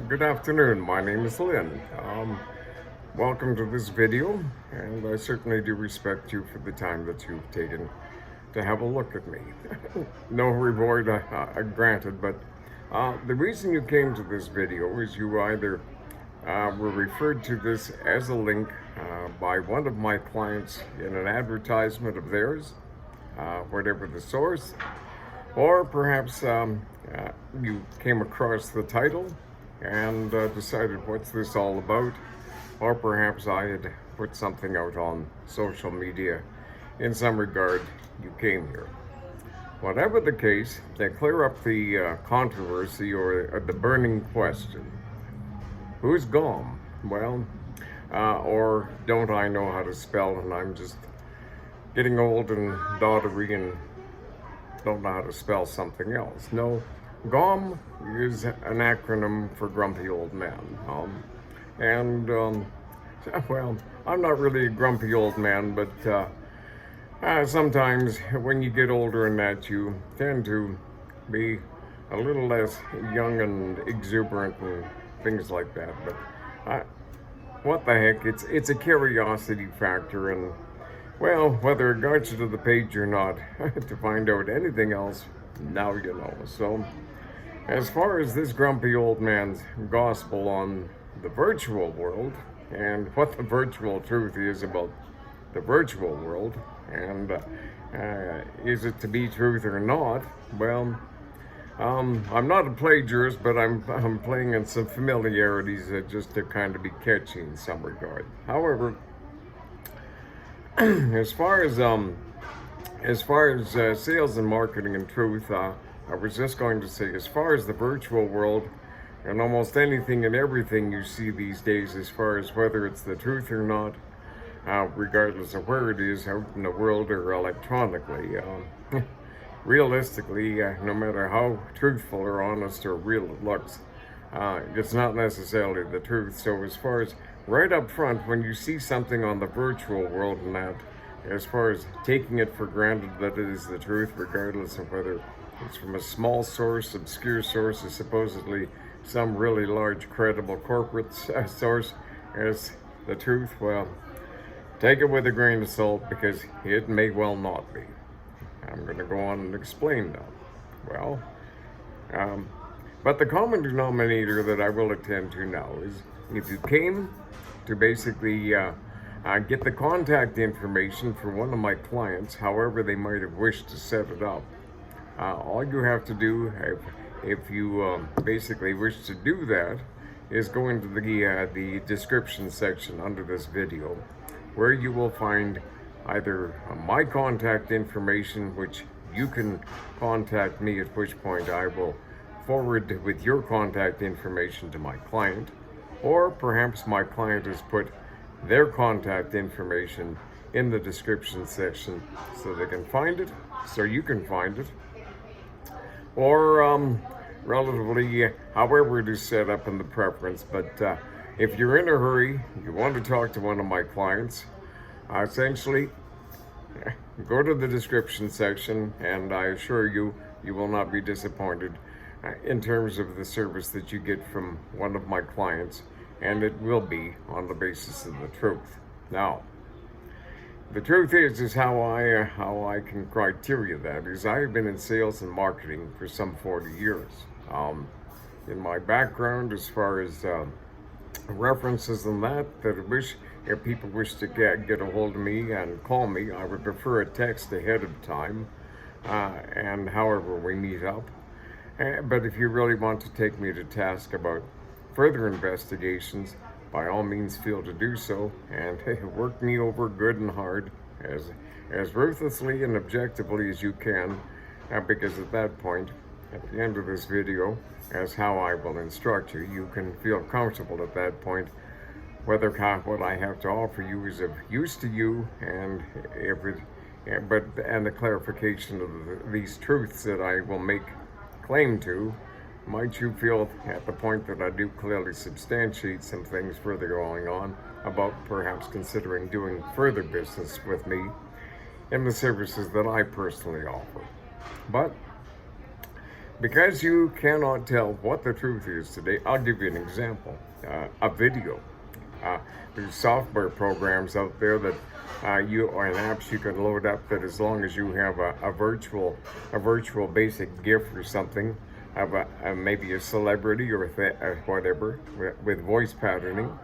Good afternoon. My name is Lynn. Welcome to this video, and I certainly do respect you for the time that you've taken to have a look at me. No reward granted, but the reason you came to this video is you either were referred to this as a link by one of my clients in an advertisement of theirs, whatever the source, or perhaps you came across the title and decided, what's this all about? Or perhaps I had put something out on social media. In some regard, you came here. Whatever the case, to clear up the controversy or the burning question, who's GOM? Well, or don't I know how to spell and I'm just getting old and doddery and don't know how to spell something else. No, GOM is an acronym for grumpy old man. Well, I'm not really a grumpy old man, but sometimes when you get older and that, you tend to be a little less young and exuberant and things like that. But what the heck, it's a curiosity factor, and well, whether it got you to the page or not, to find out anything else, now you know. So, as far as this grumpy old man's gospel on the virtual world, and what the virtual truth is about the virtual world, and is it to be truth or not? Well, I'm not a plagiarist, but I'm playing in some familiarities that just to kind of be catchy in some regard. However, as far as sales and marketing and truth, I was just going to say, as far as the virtual world and almost anything and everything you see these days, as far as whether it's the truth or not, regardless of where it is, out in the world or electronically, realistically, no matter how truthful or honest or real it looks, it's not necessarily the truth. So as far as right up front, when you see something on the virtual world and that, as far as taking it for granted that it is the truth, regardless of whether it's from a small source, obscure source, or supposedly some really large, credible corporate source as the truth, well, take it with a grain of salt, because it may well not be. I'm going to go on and explain that. Well, but the common denominator that I will attend to now is, if you came to basically get the contact information for one of my clients, however they might have wished to set it up, all you have to do, if you basically wish to do that, is go into the description section under this video, where you will find either my contact information, which you can contact me, at which point I will forward with your contact information to my client, or perhaps my client has put their contact information in the description section so they can find it, so you can find it, or relatively however it is set up in the preference. But if you're in a hurry, you want to talk to one of my clients, essentially go to the description section, and I assure you, you will not be disappointed in terms of the service that you get from one of my clients, and it will be on the basis of the truth. Now, the truth is how I can criteria that is, I have been in sales and marketing for some 40 years. In my background, as far as references and that if people wish to get a hold of me and call me, I would prefer a text ahead of time, and however we meet up. But if you really want to take me to task about further investigations, by all means feel to do so, and work me over good and hard, as ruthlessly and objectively as you can, because at that point, at the end of this video, as how I will instruct you, you can feel comfortable at that point whether what I have to offer you is of use to you, and the clarification of these truths that I will make claim to, might you feel at the point that I do clearly substantiate some things further going on about perhaps considering doing further business with me in the services that I personally offer. But because you cannot tell what the truth is today, I'll give you an example. A video. There's software programs out there that and apps you can load up that, as long as you have a virtual basic GIF or something of maybe a celebrity or whatever with voice patterning.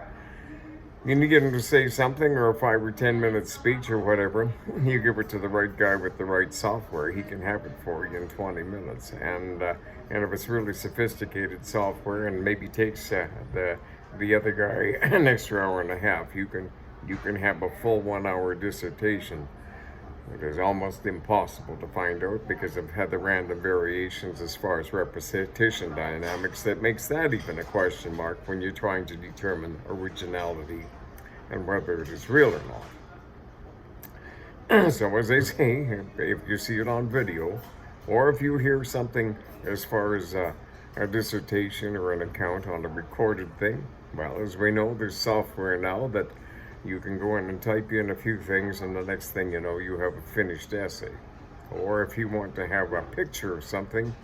You can get him to say something, or a 5 or 10 minute speech or whatever. You give it to the right guy with the right software, he can have it for you in 20 minutes. And if it's really sophisticated software, and maybe takes the other guy an extra hour and a half, you can have a full 1 hour dissertation. It is almost impossible to find out because of the random variations as far as repetition dynamics that makes that even a question mark when you're trying to determine originality and whether it is real or not. So as I say, if you see it on video, or if you hear something as far as a dissertation or an account on a recorded thing, well, as we know, there's software now that you can go in and type in a few things, and the next thing you know, you have a finished essay. Or if you want to have a picture of something,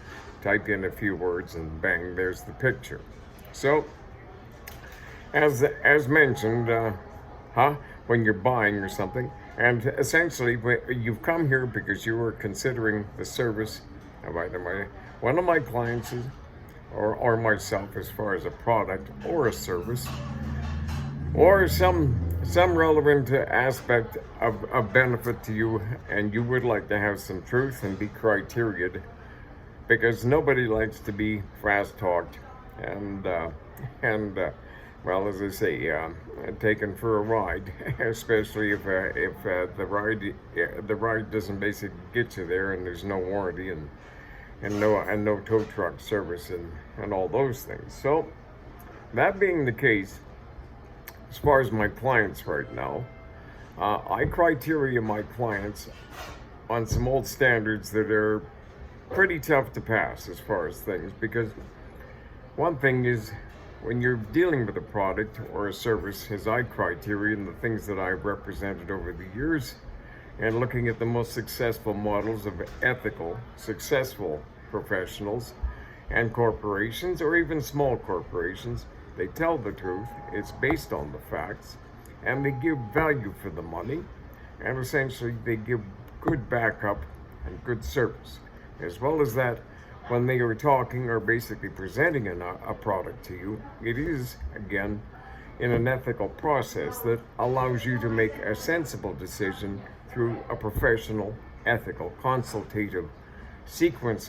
type in a few words and bang, there's the picture. So, as mentioned, when you're buying or something, and essentially you've come here because you are considering the service of either one of my clients or myself, as far as a product or a service, or some relevant aspect of benefit to you, and you would like to have some truth and be criteriaed, because nobody likes to be fast talked and well, as I say, taken for a ride, especially if the ride doesn't basically get you there, and there's no warranty and no tow truck service and all those things. So that being the case, as far as my clients right now, I criteria my clients on some old standards that are pretty tough to pass as far as things, because one thing is, when you're dealing with a product or a service, as I criteria and the things that I've represented over the years, and looking at the most successful models of ethical, successful professionals and corporations, or even small corporations, they tell the truth, it's based on the facts, and they give value for the money, and essentially they give good backup and good service. As well as that, when they are talking or basically presenting a product to you, it is, again, in an ethical process that allows you to make a sensible decision through a professional, ethical, consultative sequences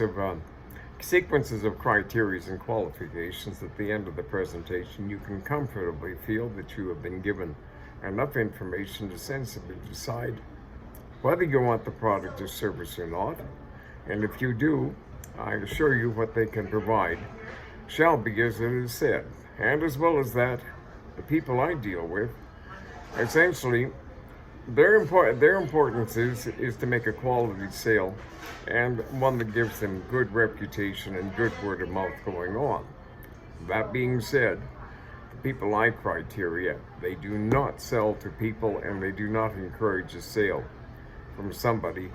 of criteria and qualifications. At the end of the presentation, you can comfortably feel that you have been given enough information to sensibly decide whether you want the product or service or not. And if you do, I assure you what they can provide shall be as it is said. And as well as that, the people I deal with, essentially, their importance is to make a quality sale, and one that gives them good reputation and good word of mouth going on. That being said, the people I criteria, they do not sell to people, and they do not encourage a sale from somebody.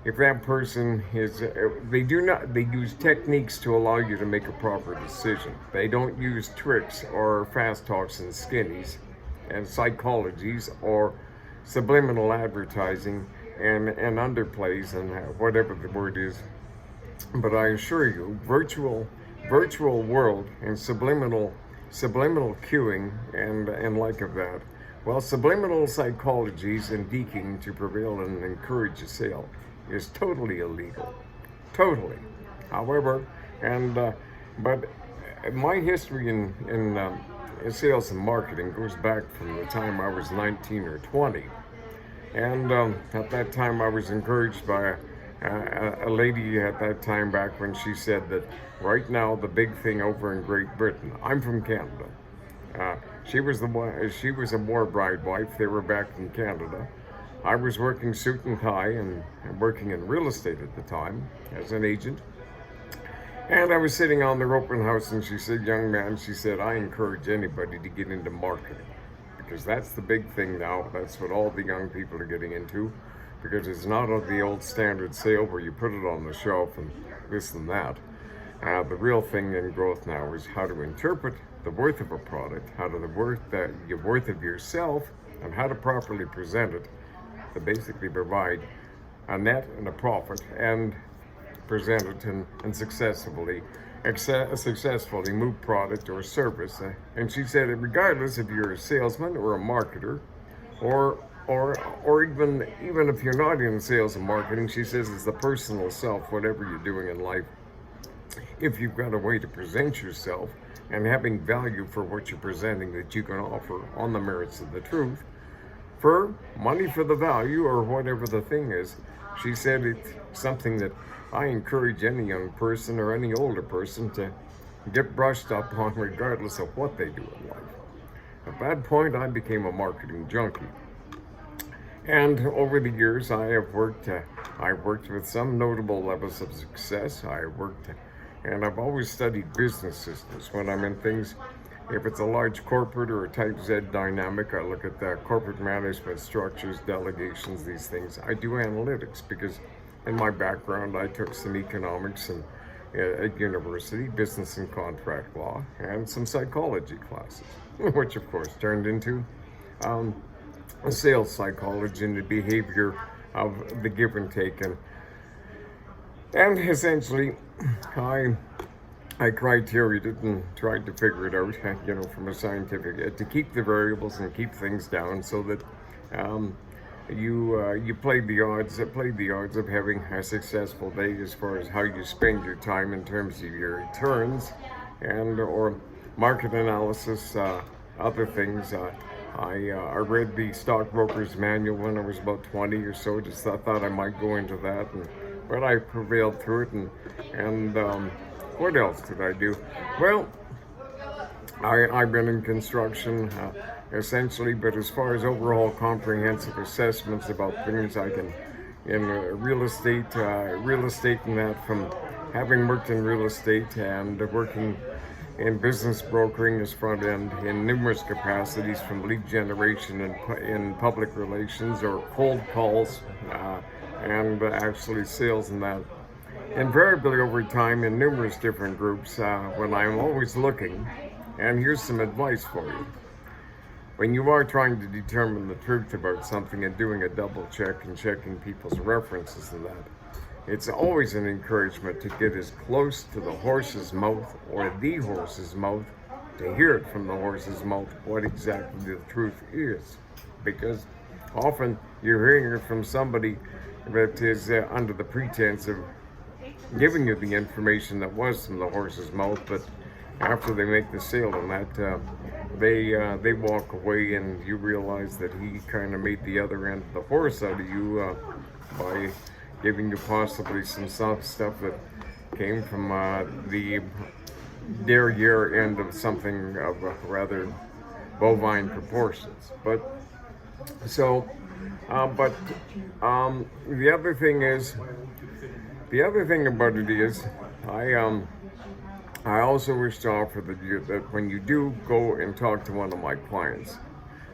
If that person is, they use techniques to allow you to make a proper decision. They don't use tricks or fast talks and skinnies and psychologies or subliminal advertising and underplays and whatever the word is. But I assure you, virtual world and subliminal cueing and like of that, well, subliminal psychologies and deking to prevail and encourage a sale is totally illegal, totally. However, but my history in sales and marketing goes back from the time I was 19 or 20, and at that time I was encouraged by a lady at that time back when she said that right now the big thing over in Great Britain. I'm from Canada. She was a war bride wife. They were back in Canada. I was working suit and tie and working in real estate at the time as an agent. And I was sitting on their open house, and she said, young man, she said, I encourage anybody to get into marketing, because that's the big thing now. That's what all the young people are getting into, because it's not the old standard sale where you put it on the shelf and this and that. The real thing in growth now is how to interpret the worth of a product, how to the worth of yourself, and how to properly present it to basically provide a net and a profit and present it and successfully move product or service. And she said, regardless if you're a salesman or a marketer, or even if you're not in sales and marketing, she says it's the personal self, whatever you're doing in life. If you've got a way to present yourself and having value for what you're presenting that you can offer on the merits of the truth, for money for the value or whatever the thing is, she said it's something that I encourage any young person or any older person to get brushed up on regardless of what they do in life. At that point, I became a marketing junkie. And over the years, I worked with some notable levels of success. And I've always studied business systems when I'm in things. If it's a large corporate or a type Z dynamic, I look at the corporate management structures, delegations, these things. I do analytics because in my background, I took some economics and at university, business and contract law, and some psychology classes, which of course turned into sales psychology and the behavior of the give and take. And essentially, I criteried it and tried to figure it out, from a scientific, to keep the variables and keep things down so that you played the odds of having a successful day as far as how you spend your time in terms of your returns or market analysis, other things. I read the stockbroker's manual when I was about 20 or so. Just thought I might go into that, but I prevailed through it. And what else did I do? Well, I've been in construction essentially, but as far as overall comprehensive assessments about things, I can in real estate and that, from having worked in real estate and working in business brokering as front end in numerous capacities, from lead generation and in public relations or cold calls and actually sales and that. Invariably over time in numerous different groups, when I'm always looking, and here's some advice for you. When you are trying to determine the truth about something and doing a double check and checking people's references to that, it's always an encouragement to get as close to the horse's mouth or the horse's mouth to hear it from the horse's mouth what exactly the truth is. Because often you're hearing it from somebody that is under the pretense of giving you the information that was from the horse's mouth, but after they make the sale on that, they walk away and you realize that he kind of made the other end of the horse out of you by giving you possibly some soft stuff that came from the derriere end of something of rather bovine proportions. But the other thing about it is, I also wish to offer that when you do go and talk to one of my clients,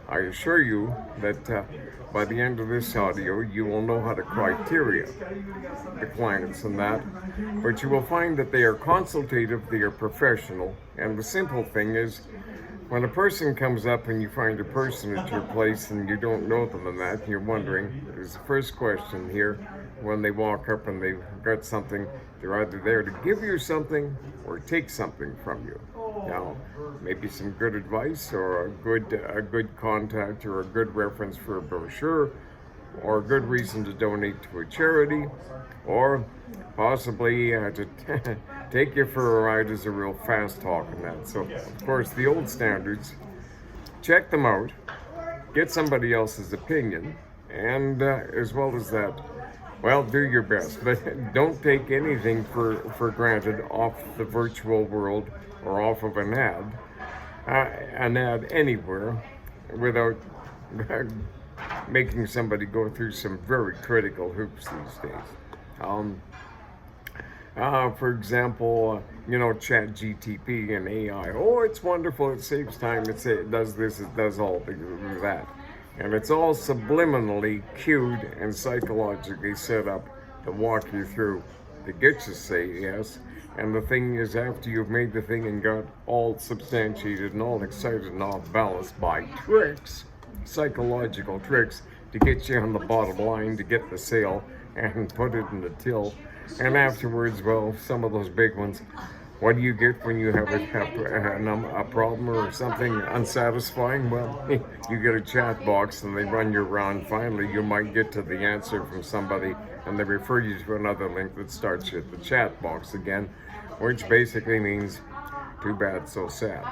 I assure you that by the end of this audio, you will know how to criteria the clients and that, but you will find that they are consultative, they are professional, and the simple thing is, when a person comes up and you find a person at your place and you don't know them and that, and you're wondering, is the first question here, when they walk up and they've got something, they're either there to give you something or take something from you. Now, maybe some good advice or a good contact or a good reference for a brochure or a good reason to donate to a charity, or possibly to take you for a ride as a real fast talk and that. So, of course, the old standards, check them out, get somebody else's opinion, and as well as that, well, do your best, but don't take anything for granted off the virtual world or off of an ad anywhere without making somebody go through some very critical hoops these days. For example, Chat GTP and AI. Oh, it's wonderful, it saves time, it does this, it does all that. And it's all subliminally cued and psychologically set up to walk you through, to get you to say yes, And the thing is, after you've made the thing and got all substantiated and all excited and all balanced by tricks, psychological tricks, to get you on the bottom line, to get the sale and put it in the till. And afterwards, well, some of those big ones, what do you get when you have a problem or something unsatisfying? Well, you get a chat box and they run you around. Finally, you might get to the answer from somebody and they refer you to another link that starts you at the chat box again, which basically means too bad, so sad.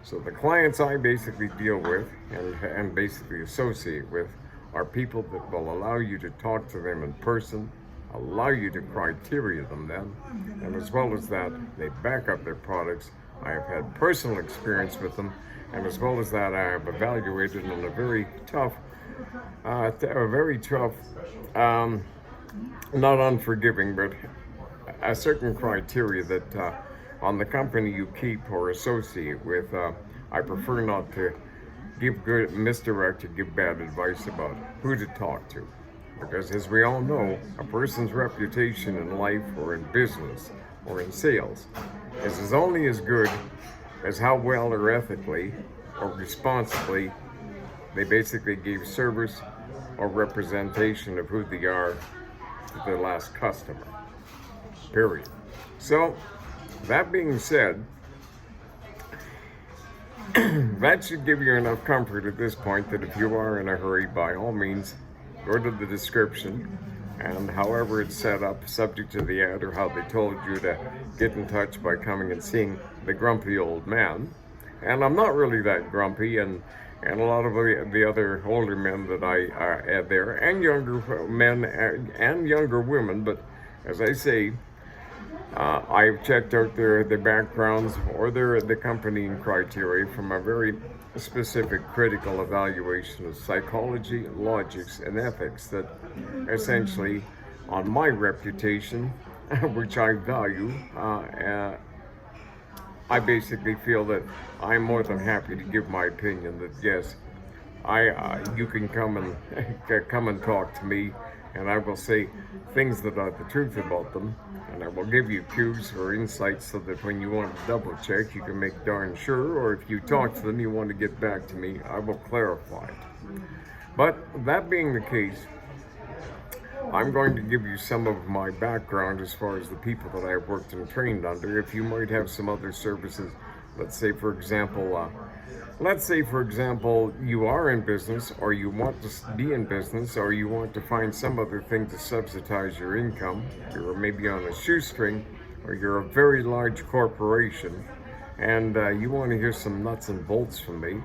So the clients I basically deal with and basically associate with are people that will allow you to talk to them in person, allow you to criteria them then, and as well as that, they back up their products. I have had personal experience with them, and as well as that, I have evaluated on a very tough, not unforgiving, but a certain criteria that on the company you keep or associate with, I prefer not to misdirect or give bad advice about who to talk to. Because as we all know, a person's reputation in life or in business or in sales is only as good as how well or ethically or responsibly they basically gave service or representation of who they are to their last customer. Period. So, that being said, that should give you enough comfort at this point that if you are in a hurry, by all means, go to the description, and however it's set up, subject to the ad or how they told you to get in touch by coming and seeing the grumpy old man. And I'm not really that grumpy, and a lot of the other older men that I add there, and younger men and younger women, but as I say, I've checked out their backgrounds or the accompanying criteria from a very specific critical evaluation of psychology, logics, and ethics that essentially, on my reputation, which I value, I basically feel that I'm more than happy to give my opinion that yes, you can come and talk to me, and I will say things that are the truth about them, and I will give you cues or insights so that when you want to double check, you can make darn sure, or if you talk to them, you want to get back to me, I will clarify it. But that being the case, I'm going to give you some of my background as far as the people that I've worked and trained under. If you might have some other services, let's say for example, you are in business, or you want to be in business, or you want to find some other thing to subsidize your income. You're maybe on a shoestring, or you're a very large corporation, and you want to hear some nuts and bolts from me.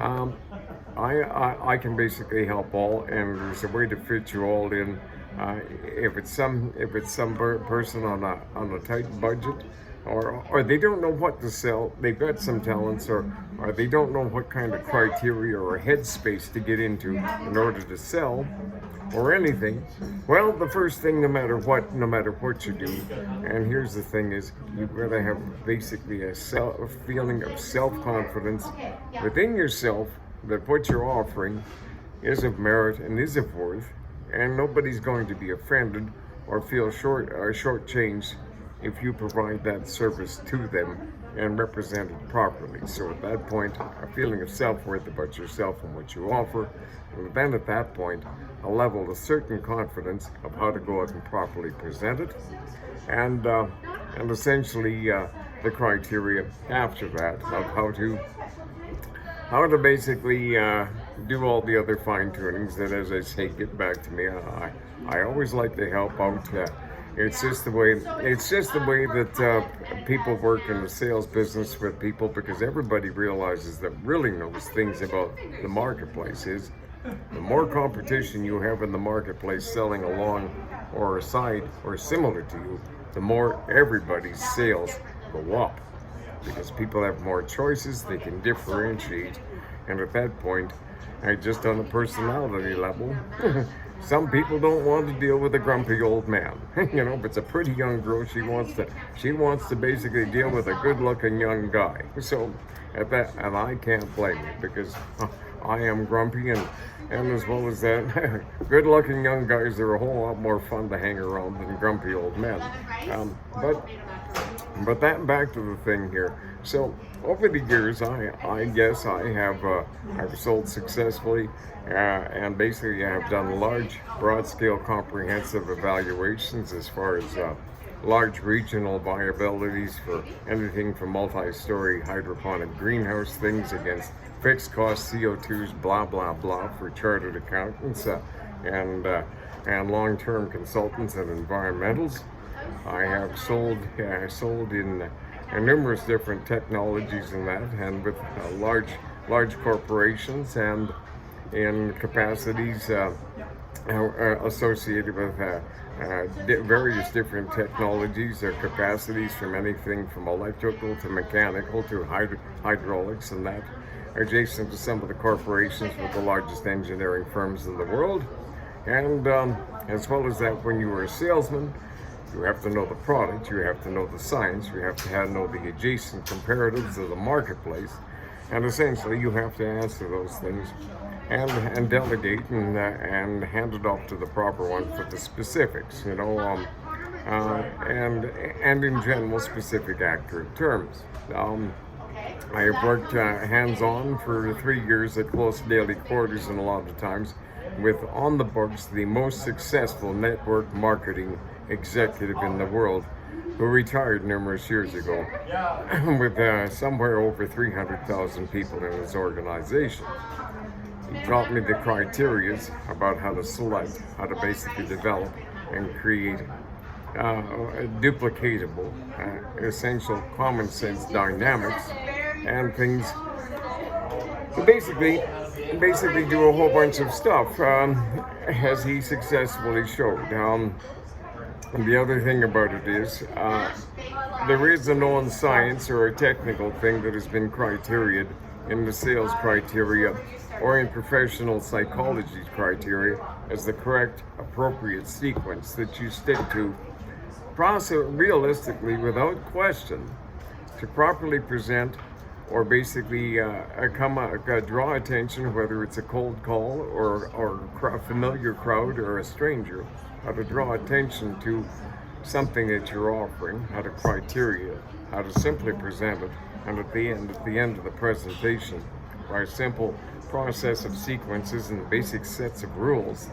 I can basically help all, and there's a way to fit you all in. If it's some person on a tight budget, or they don't know what to sell, they've got some talents, or they don't know what kind of criteria or headspace to get into in order to sell, or anything. Well, the first thing, no matter what you do, and here's the thing is, you've got to have basically a feeling of self-confidence within yourself that what you're offering is of merit and is of worth, and nobody's going to be offended or feel shortchanged if you provide that service to them and represent it properly. So at that point, a feeling of self-worth about yourself and what you offer, and then at that point, a level of certain confidence of how to go out and properly present it, and essentially the criteria after that of how to basically do all the other fine tunings that, as I say, get back to me. I always like to help out. It's just the way that people work in the sales business with people, because everybody realizes that really knows things about the marketplace is the more competition you have in the marketplace selling along or aside or similar to you, the more everybody's sales go up, because people have more choices, they can differentiate, and at that point, just on a personality level, some people don't want to deal with a grumpy old man. If it's a pretty young girl, she wants to basically deal with a good-looking young guy. So at that, and I can't blame you, because I am grumpy, and as well as that, good-looking young guys are a whole lot more fun to hang around than grumpy old men. But that back to the thing here. So over the years, I guess I've sold successfully, and basically I have done large, broad-scale, comprehensive evaluations as far as large regional viabilities for anything from multi-story hydroponic greenhouse things against fixed cost CO2s, blah blah blah, for chartered accountants and long-term consultants and environmentals. I have sold in numerous different technologies in that, and with large corporations, and in capacities associated with various different technologies or capacities, from anything from electrical to mechanical to hydraulics, and that adjacent to some of the corporations with the largest engineering firms in the world. And as well as that, when you are a salesman, you have to know the product, you have to know the science, you have to know the adjacent comparatives of the marketplace, and essentially you have to answer those things and delegate and hand it off to the proper one for the specifics, and in general, specific, accurate terms. I have worked hands-on for 3 years at close daily quarters, and a lot of times with, on the books, the most successful network marketing executive in the world, who retired numerous years ago, with somewhere over 300,000 people in his organization. He taught me the criteria about how to select, how to basically develop and create duplicatable, essential common sense dynamics and things to basically do a whole bunch of stuff, as he successfully showed. And the other thing about it is, there is a known science or a technical thing that has been criteriaed in the sales criteria or in professional psychology criteria as the correct, appropriate sequence that you stick to, realistically, without question, to properly present or basically draw attention, whether it's a cold call or a familiar crowd or a stranger, how to draw attention to something that you're offering, how to criteria, how to simply present it, and at the end of the presentation, by a simple process of sequences and basic sets of rules,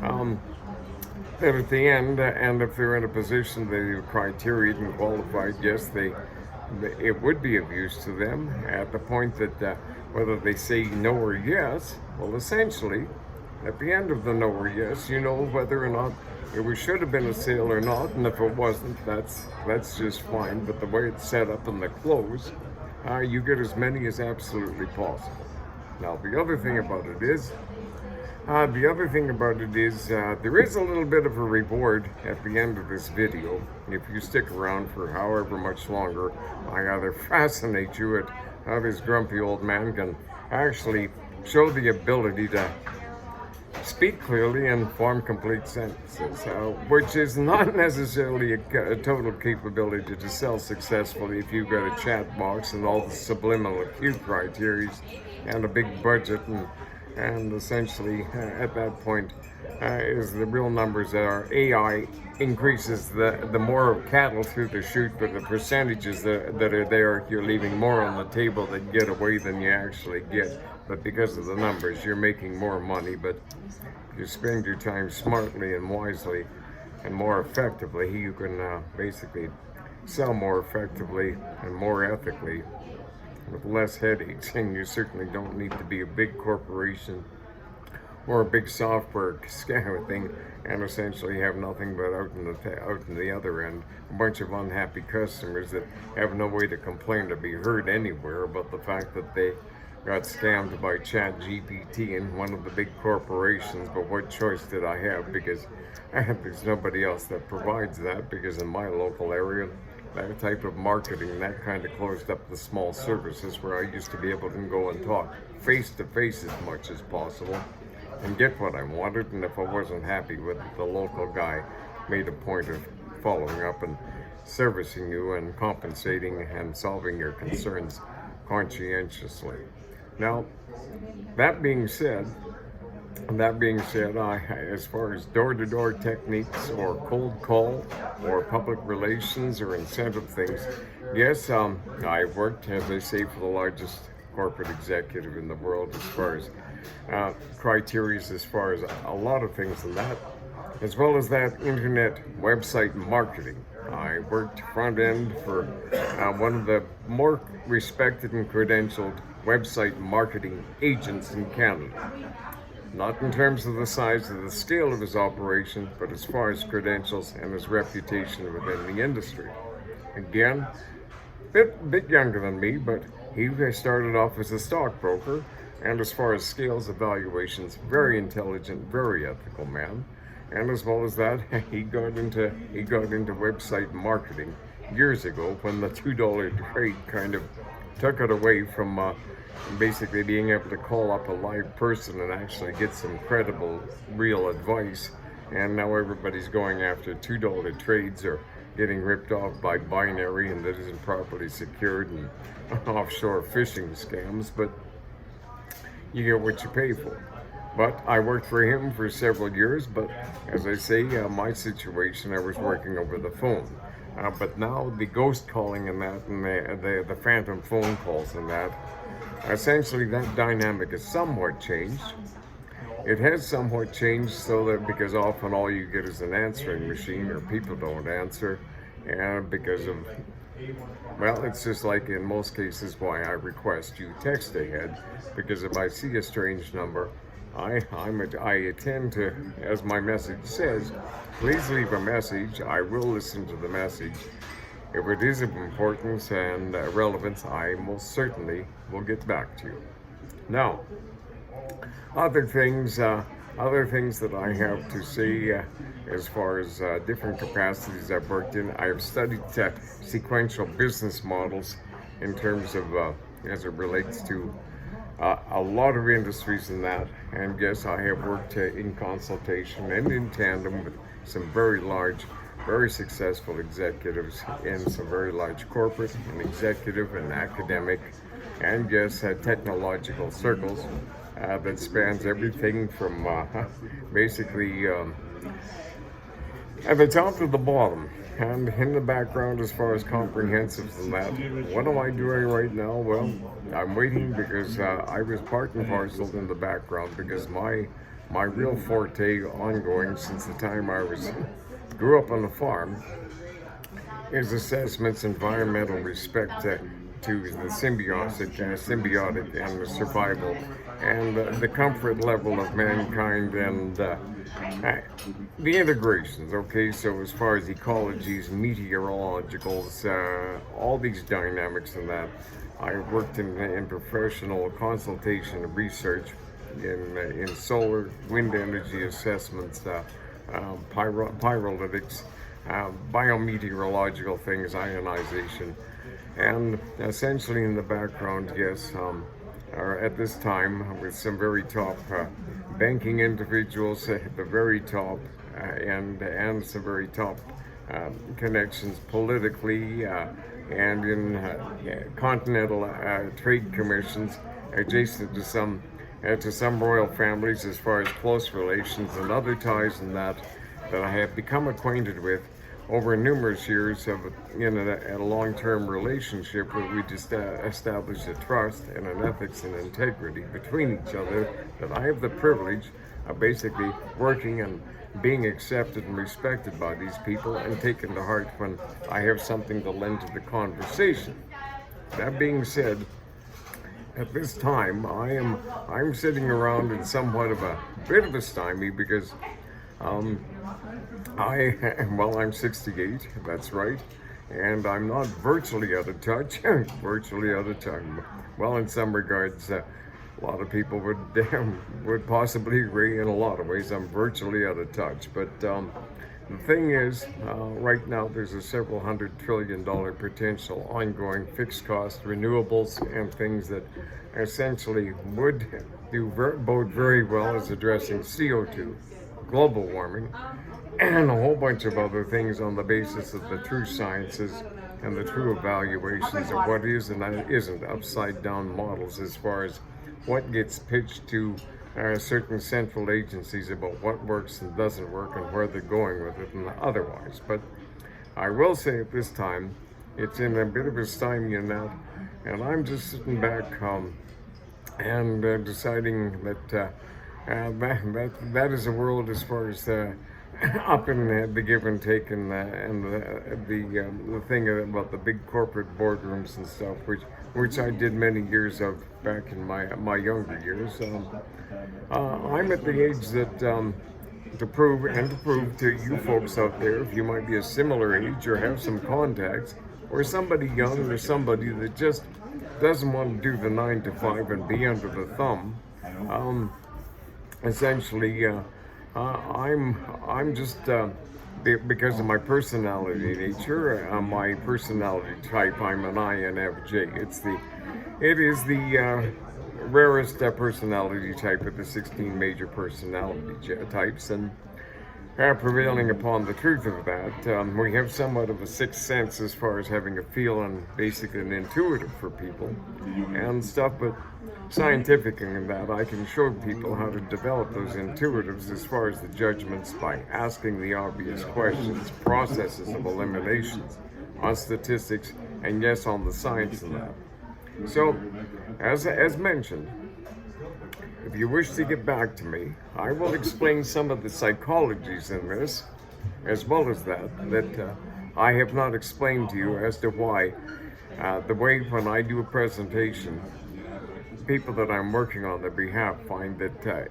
that at the end, and if they're in a position they're criteriaed and qualified, yes, it would be of use to them at the point that whether they say no or yes, well, essentially, at the end of the no or yes, you know whether or not it should have been a sale or not, and if it wasn't, that's just fine. But the way it's set up in the close, you get as many as absolutely possible. Now, the other thing about it is, there is a little bit of a reward at the end of this video. If you stick around for however much longer, I either fascinate you at how this grumpy old man can actually show the ability to speak clearly and form complete sentences, which is not necessarily a total capability to sell successfully if you've got a chat box and all the subliminal acute criteria and a big budget, and essentially at that point is the real numbers that are AI increases the more cattle through the chute, but the percentages that are there, you're leaving more on the table that get away than you actually get. But because of the numbers, you're making more money. But if you spend your time smartly and wisely and more effectively, you can basically sell more effectively and more ethically with less headaches. And you certainly don't need to be a big corporation or a big software scam thing and essentially have nothing but out in the other end, a bunch of unhappy customers that have no way to complain to be heard anywhere about the fact that they got scammed by ChatGPT in one of the big corporations. But what choice did I have? Because there's nobody else that provides that, because in my local area, that type of marketing, that kind of closed up the small services where I used to be able to go and talk face to face as much as possible and get what I wanted. And if I wasn't happy with it, the local guy made a point of following up and servicing you and compensating and solving your concerns conscientiously. Now, that being said, as far as door-to-door techniques or cold call or public relations or incentive things, yes, I've worked, as I say, for the largest corporate executive in the world as far as criteria, as far as a lot of things in that, as well as that internet website marketing. I worked front end for one of the more respected and credentialed website marketing agents in Canada. Not in terms of the size or the scale of his operation, but as far as credentials and his reputation within the industry. Again, bit younger than me, but he started off as a stockbroker, and as far as scales evaluations, very intelligent, very ethical man. And as well as that, he got into website marketing years ago when the $2 trade kind of took it away from basically being able to call up a live person and actually get some credible, real advice. And now everybody's going after $2 trades or getting ripped off by binary and that isn't properly secured and offshore phishing scams. But you get what you pay for. But I worked for him for several years, but as I say, my situation, I was working over the phone. But now the ghost calling and that, and the phantom phone calls and that, essentially that dynamic has somewhat changed. It has somewhat changed so that because often all you get is an answering machine or people don't answer, and because of, well, it's just like in most cases why I request you text ahead, because if I see a strange number, I attend to, as my message says, please leave a message. I will listen to the message. If it is of importance and relevance, I most certainly will get back to you. Now, other things that I have to say as far as different capacities I've worked in, I have studied sequential business models in terms of as it relates to a lot of industries in that, and yes, I have worked in consultation and in tandem with some very large, very successful executives in some very large corporate and executive and academic and yes, technological circles that spans everything from basically at the top to the bottom. And in the background, as far as comprehensives and that, what am I doing right now? Well, I'm waiting because I was part and parcel in the background because my real forte ongoing since the time grew up on the farm is assessments, environmental respect to the symbiotic and the survival and the comfort level of mankind and the integrations. Okay, so as far as ecologies, meteorologicals, all these dynamics and that, I worked in professional consultation and research in solar, wind energy assessments, pyrolytics, biometeorological things, ionization, and essentially in the background, yes, at this time with some very top banking individuals at the very top and some very top connections politically and in continental trade commissions adjacent to some royal families as far as close relations and other ties and that I have become acquainted with over numerous years of in a long-term relationship where we just established a trust and an ethics and integrity between each other that I have the privilege of basically working and being accepted and respected by these people and taken to heart when I have something to lend to the conversation. That being said, at this time I'm sitting around in somewhat of a bit of a stymie because I'm 68, that's right, and I'm not virtually out of touch, virtually out of time. Well, in some regards, a lot of people would possibly agree. In a lot of ways, I'm virtually out of touch. But the thing is, right now, there's a several $100 trillion potential ongoing fixed cost renewables and things that essentially would bode very well as addressing CO2, global warming, and a whole bunch of other things on the basis of the true sciences and the true evaluations of what is and isn't upside down models as far as what gets pitched to certain central agencies about what works and doesn't work and where they're going with it and otherwise. But I will say at this time, it's in a bit of a stymie in that, and I'm just sitting back and deciding that is a world as far as up in the give and take and the thing about the big corporate boardrooms and stuff, which I did many years of back in my younger years. I'm at the age that to prove to you folks out there, if you might be a similar age or have some contacts, or somebody young or somebody that just doesn't want to do the 9 to 5 and be under the thumb. Essentially, I'm just because of my personality nature, my personality type. I'm an INFJ. It is the rarest personality type of the 16 major personality types, and prevailing upon the truth of that, we have somewhat of a sixth sense as far as having a feel and basically an intuitive for people and stuff, but scientific in that I can show people how to develop those intuitives as far as the judgments by asking the obvious questions, processes of eliminations, on statistics, and yes, on the science and that. So, as mentioned, if you wish to get back to me, I will explain some of the psychologies in this, as well as that I have not explained to you as to why the way when I do a presentation, people that I'm working on their behalf find that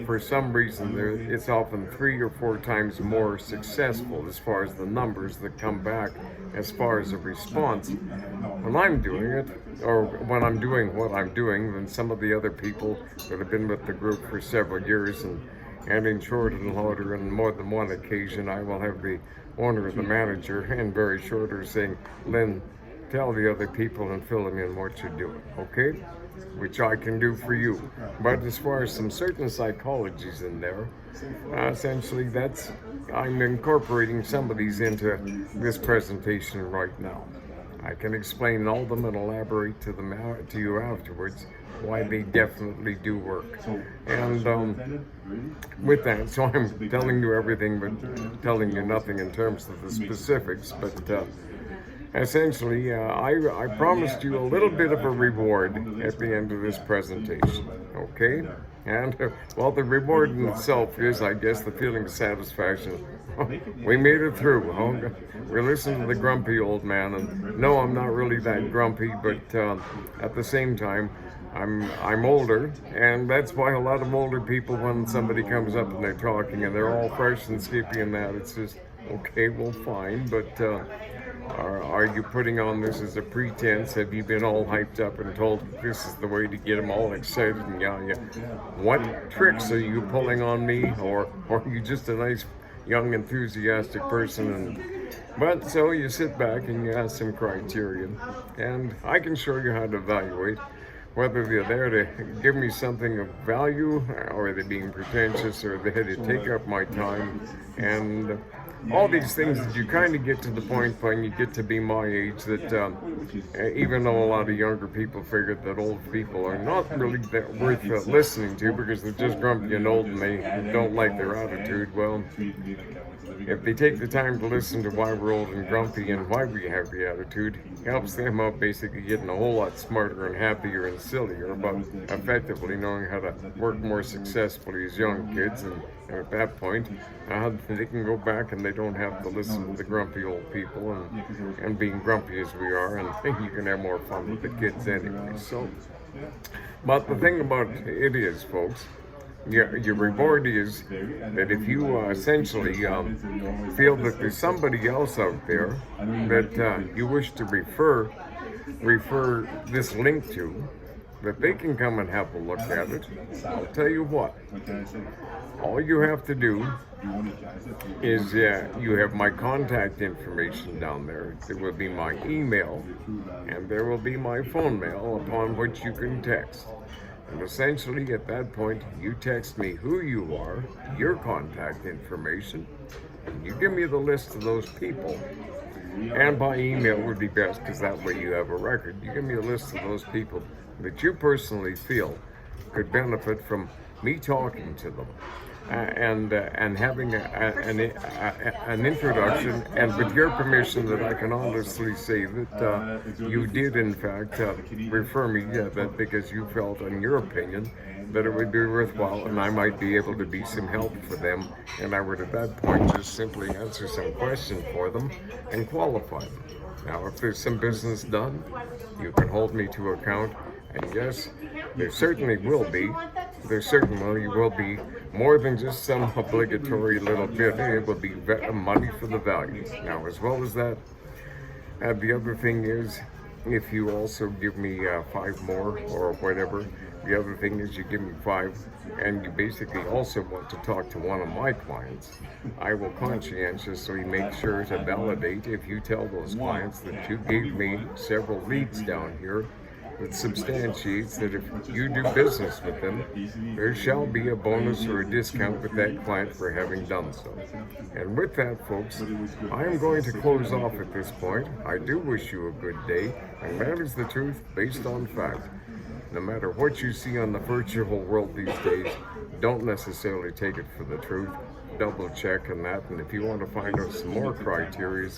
for some reason it's often 3 or 4 times more successful as far as the numbers that come back as far as a response when I'm doing it, or when I'm doing what I'm doing, than some of the other people that have been with the group for several years. And in short and louder and more than one occasion, I will have the owner or the manager in very short order saying, "Lynn, tell the other people and fill them in what you're doing," okay? Which I can do for you. But as far as some certain psychologies in there, essentially I'm incorporating some of these into this presentation right now. I can explain all of them and elaborate to you afterwards why they definitely do work. And with that, so I'm telling you everything but telling you nothing in terms of the specifics, but essentially, I promised you a little bit of a reward at the end of this presentation, okay? And, well, the reward in itself is, I guess, the feeling of satisfaction. We made it through. We listened to the grumpy old man, and no, I'm not really that grumpy, but at the same time, I'm older, and that's why a lot of older people, when somebody comes up and they're talking and they're all fresh and skippy and that, it's just, okay, well, fine, but are you putting on this as a pretense? Have you been all hyped up and told this is the way to get them all excited and yeah? What tricks are you pulling on me, or are you just a nice, young, enthusiastic person? But so you sit back and you ask some criteria, and I can show you how to evaluate whether they're there to give me something of value, or they're being pretentious, or they're here to take up my time, and all these things that you kind of get to the point when you get to be my age that even though a lot of younger people figured that old people are not really that worth listening to because they're just grumpy and old and they don't like their attitude, well, if they take the time to listen to why we're old and grumpy and why we have the attitude, it helps them out basically getting a whole lot smarter and happier and sillier about effectively knowing how to work more successfully as young kids. And at that point, they can go back and they don't have to listen to the grumpy old people and being grumpy as we are, and you can have more fun with the kids anyway. So, but the thing about it is, folks, your reward is that if you essentially feel that there's somebody else out there that you wish to refer this link to, that they can come and have a look at it. I'll tell you what, all you have to do is you have my contact information down there. There will be my email and there will be my phone mail upon which you can text. And essentially at that point, you text me who you are, your contact information, and you give me the list of those people. And by email would be best, because that way you have a record. You give me a list of those people that you personally feel could benefit from me talking to them. And having an introduction, and with your permission, that I can honestly say that you did in fact refer me, that because you felt, in your opinion, that it would be worthwhile and I might be able to be some help for them, and I would at that point just simply answer some questions for them and qualify them. Now, if there's some business done, you can hold me to account, and yes, there certainly will be. There certainly will be more than just some obligatory little bit. It will be money for the value. Now, as well as that, the other thing is, if you also give me 5 more or whatever, the other thing is you give me 5, and you basically also want to talk to one of my clients, I will conscientiously make sure to validate, if you tell those clients that you gave me several leads down here, that substantiates that if you do business with them, there shall be a bonus or a discount with that client for having done so. And with that, folks, I am going to close off at this point. I do wish you a good day, and that is the truth based on fact. No matter what you see on the virtual world these days, don't necessarily take it for the truth. Double check on that, and if you want to find out some more criteria,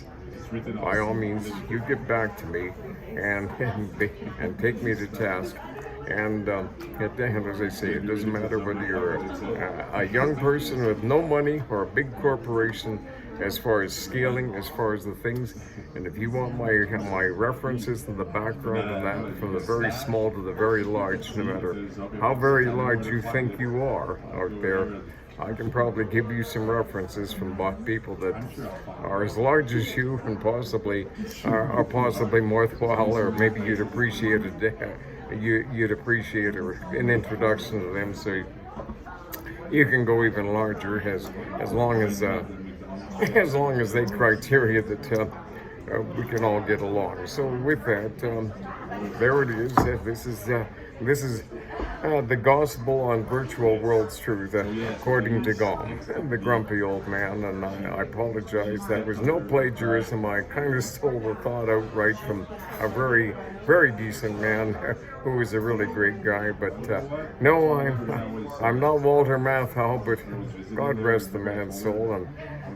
by all means, you get back to me and take me to task. And at the end, as I say, it doesn't matter whether you're a young person with no money or a big corporation, as far as scaling, as far as the things. And if you want my references and the background and that, from the very small to the very large, no matter how very large you think you are out there, I can probably give you some references from people that are as large as you and possibly are possibly worthwhile, or maybe you'd appreciate you'd appreciate an introduction to them, so you can go even larger as long as they criteria that we can all get along. So with that, there it is. This is the gospel on virtual world's truth, according to GOM, the grumpy old man. And I apologize. That was no plagiarism. I kind of stole the thought outright from a very, very decent man who was a really great guy. But no, I'm not Walter Matthau, but God rest the man's soul.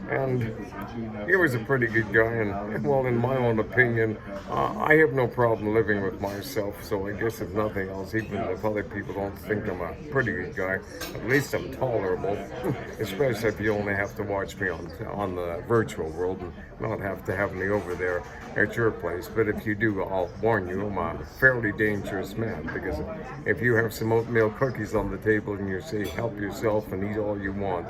And he was a pretty good guy, and well, in my own opinion, I have no problem living with myself, so I guess if nothing else, even if other people don't think I'm a pretty good guy, at least I'm tolerable, especially if you only have to watch me on the virtual world and not have to have me over there at your place. But if you do, I'll warn you, I'm a fairly dangerous man, because if you have some oatmeal cookies on the table and you say, help yourself and eat all you want,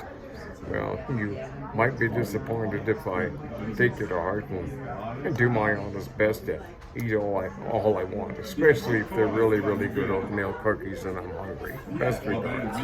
well, you might be disappointed if I take it to heart and do my honest best to eat all I want, especially if they're really, really good oatmeal cookies and I'm hungry. Best regards.